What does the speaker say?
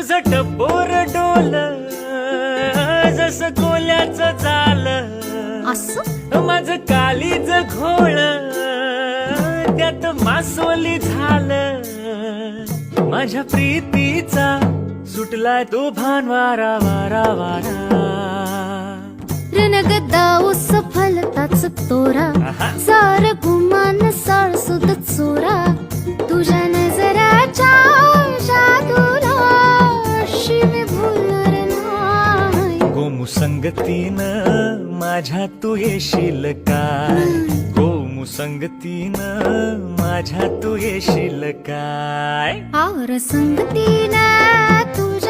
तुझं टपोर डोल जस कोल्याचं झालं, असं माझं कालीज घोळ त्यात मासोली झालं. माझ्या प्रीतीचा सुटलाय तो भान वारा वारा वारा. रणगदा सफलताच तोरा, आहा. सार गुमान साळसुद चोरा. तुझ्या नजराच्या जादूला अशी मी भुलणार नाही. गोमू संगतीनं माझ्या तू येशील काय, गोमू संगतीनं माझ्या तू येशील काय. आवर संगतीनं तुझ्या